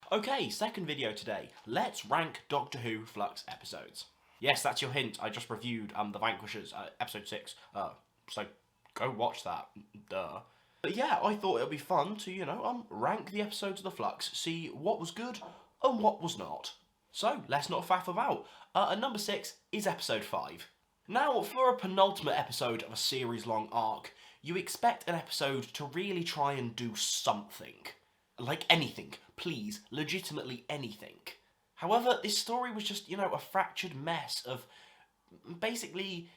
Okay, second video today. Let's rank Doctor Who Flux episodes. Yes, that's your hint. I just reviewed The Vanquishers, episode 6. So go watch that. Duh. But yeah, I thought it would be fun to, rank the episodes of the Flux, see what was good and what was not. So, let's not faff about. And number 6 is episode 5. Now, for a penultimate episode of a series-long arc, you expect an episode to really try and do something. Like anything. Please, legitimately anything. However, this story was just, a fractured mess of basically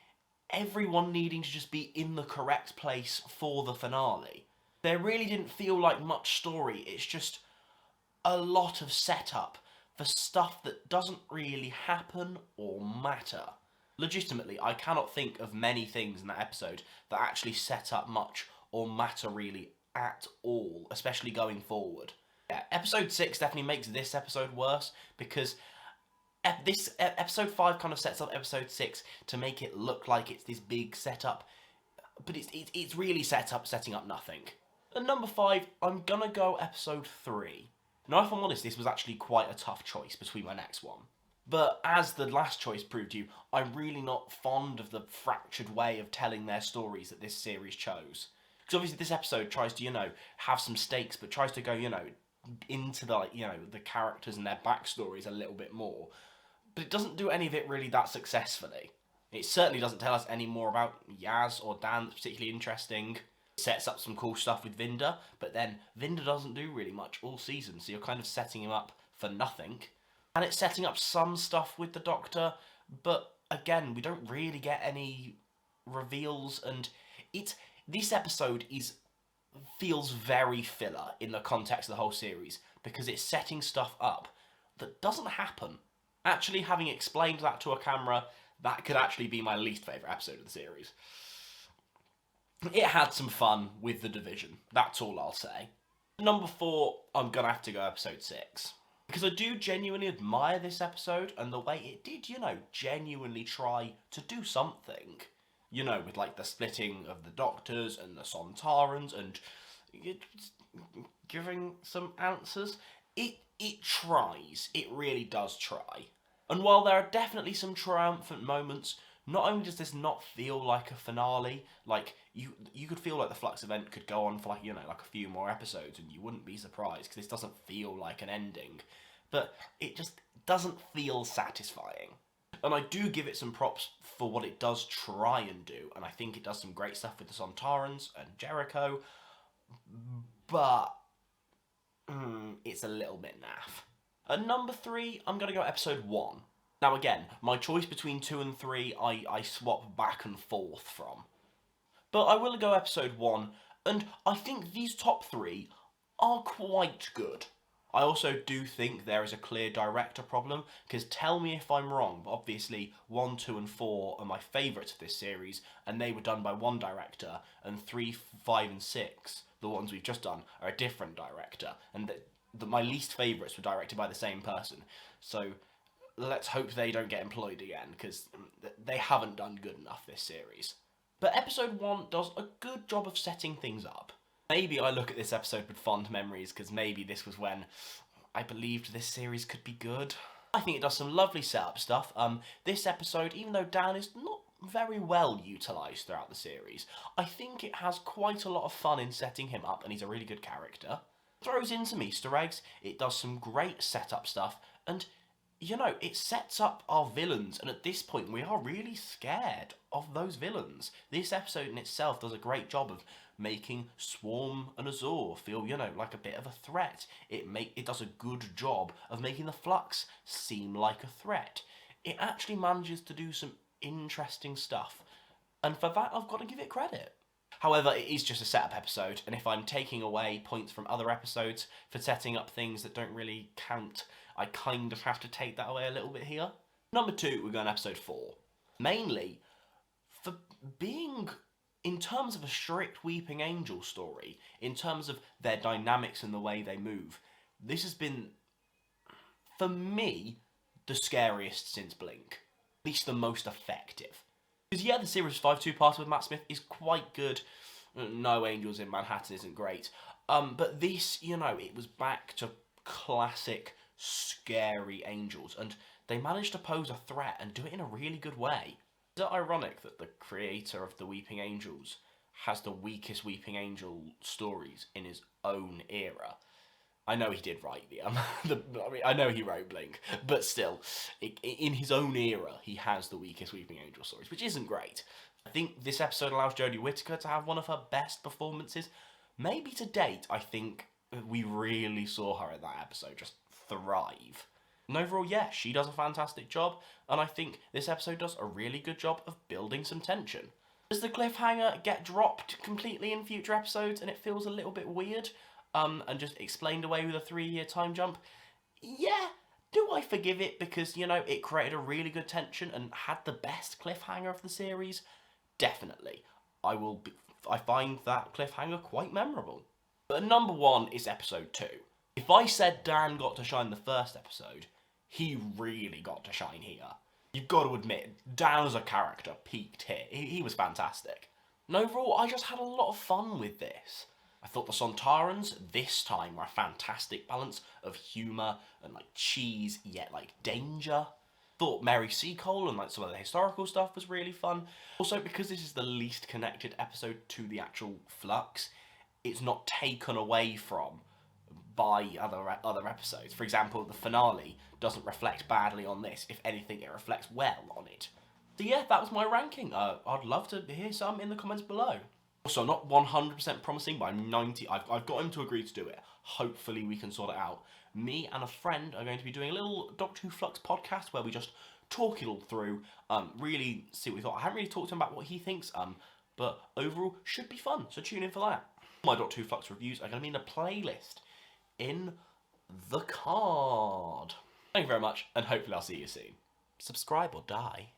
everyone needing to just be in the correct place for the finale. There really didn't feel like much story, it's just a lot of setup for stuff that doesn't really happen or matter. Legitimately, I cannot think of many things in that episode that actually set up much or matter really at all, especially going forward. Yeah, episode 6 definitely makes this episode worse because this episode 5 kind of sets up episode 6 to make it look like it's this big setup, but it's really setting up nothing. At number 5, I'm gonna go episode 3. Now, if I'm honest, this was actually quite a tough choice between my next one. But as the last choice proved to you, I'm really not fond of the fractured way of telling their stories that this series chose. Because obviously this episode tries to, have some stakes, but tries to go, into the, the characters and their backstories a little bit more. But it doesn't do any of it really that successfully. It certainly doesn't tell us any more about Yaz or Dan that's particularly interesting. It sets up some cool stuff with Vinder, but then Vinder doesn't do really much all season, so you're kind of setting him up for nothing. And it's setting up some stuff with the Doctor, but again, we don't really get any reveals, and this episode feels very filler in the context of the whole series, because it's setting stuff up that doesn't happen. Actually, having explained that to a camera, that could actually be my least favourite episode of the series. It had some fun with the division, that's all I'll say. Number 4, I'm gonna have to go episode 6. Because I do genuinely admire this episode and the way it did, genuinely try to do something. With like the splitting of the Doctors and the Sontarans and giving some answers. It tries. It really does try. And while there are definitely some triumphant moments, not only does this not feel like a finale, like you could feel like the Flux event could go on for like a few more episodes and you wouldn't be surprised because this doesn't feel like an ending, but it just doesn't feel satisfying. And I do give it some props for what it does try and do, and I think it does some great stuff with the Sontarans and Jericho, but it's a little bit naff. At number 3, I'm going to go episode 1. Now again, my choice between 2 and 3 I swap back and forth from. But I will go episode 1, and I think these top 3 are quite good. I also do think there is a clear director problem, because tell me if I'm wrong, but obviously 1, 2 and 4 are my favourites of this series, and they were done by one director, and 3, 5 and 6, the ones we've just done, are a different director, and my least favourites were directed by the same person. So let's hope they don't get employed again, because they haven't done good enough this series. But episode 1 does a good job of setting things up. Maybe I look at this episode with fond memories, because maybe this was when I believed this series could be good. I think it does some lovely setup stuff. This episode, even though Dan is not very well utilised throughout the series, I think it has quite a lot of fun in setting him up, and he's a really good character. It throws in some Easter eggs, it does some great setup stuff, and it sets up our villains, and at this point we are really scared of those villains. This episode in itself does a great job of making Swarm and Azor feel, like a bit of a threat. It does a good job of making the Flux seem like a threat. It actually manages to do some interesting stuff, and for that I've got to give it credit. However, it is just a setup episode, and if I'm taking away points from other episodes for setting up things that don't really count, I kind of have to take that away a little bit here. Number 2, we're going to episode 4. Mainly, for being, in terms of a strict Weeping Angel story, in terms of their dynamics and the way they move, this has been, for me, the scariest since Blink. At least the most effective. Because yeah, the series 5 two-parter with Matt Smith is quite good. No Angels in Manhattan isn't great. But this, it was back to classic, scary angels, and they managed to pose a threat and do it in a really good way. Is it ironic that the creator of the Weeping Angels has the weakest Weeping Angel stories in his own era? I know he did write I know he wrote Blink, but still, in his own era, he has the weakest Weeping Angel stories, which isn't great. I think this episode allows Jodie Whittaker to have one of her best performances, maybe to date. I think we really saw her in that episode just thrive. And overall, yeah, she does a fantastic job, and I think this episode does a really good job of building some tension. Does the cliffhanger get dropped completely in future episodes and it feels a little bit weird? And just explained away with a 3-year time jump? Yeah, do I forgive it because, you know, it created a really good tension and had the best cliffhanger of the series? Definitely. I find that cliffhanger quite memorable. But number 1 is episode 2. If I said Dan got to shine the first episode, he really got to shine here. You've got to admit, Dan as a character peaked here. He was fantastic. And overall, I just had a lot of fun with this. I thought the Sontarans this time were a fantastic balance of humour and like cheese, yet like danger. Thought Mary Seacole and like some of the historical stuff was really fun. Also, because this is the least connected episode to the actual Flux, it's not taken away from by other episodes. For example, the finale doesn't reflect badly on this. If anything, it reflects well on it. So yeah, that was my ranking. I'd love to hear some in the comments below. Also, not 100% promising, but I'm 90. I've got him to agree to do it. Hopefully we can sort it out. Me and a friend are going to be doing a little Doctor Who Flux podcast where we just talk it all through, really see what we thought. I haven't really talked to him about what he thinks, but overall should be fun, so tune in for that. My Doctor Who Flux reviews are going to be in a playlist in the card. Thank you very much, and hopefully I'll see you soon. Subscribe or die.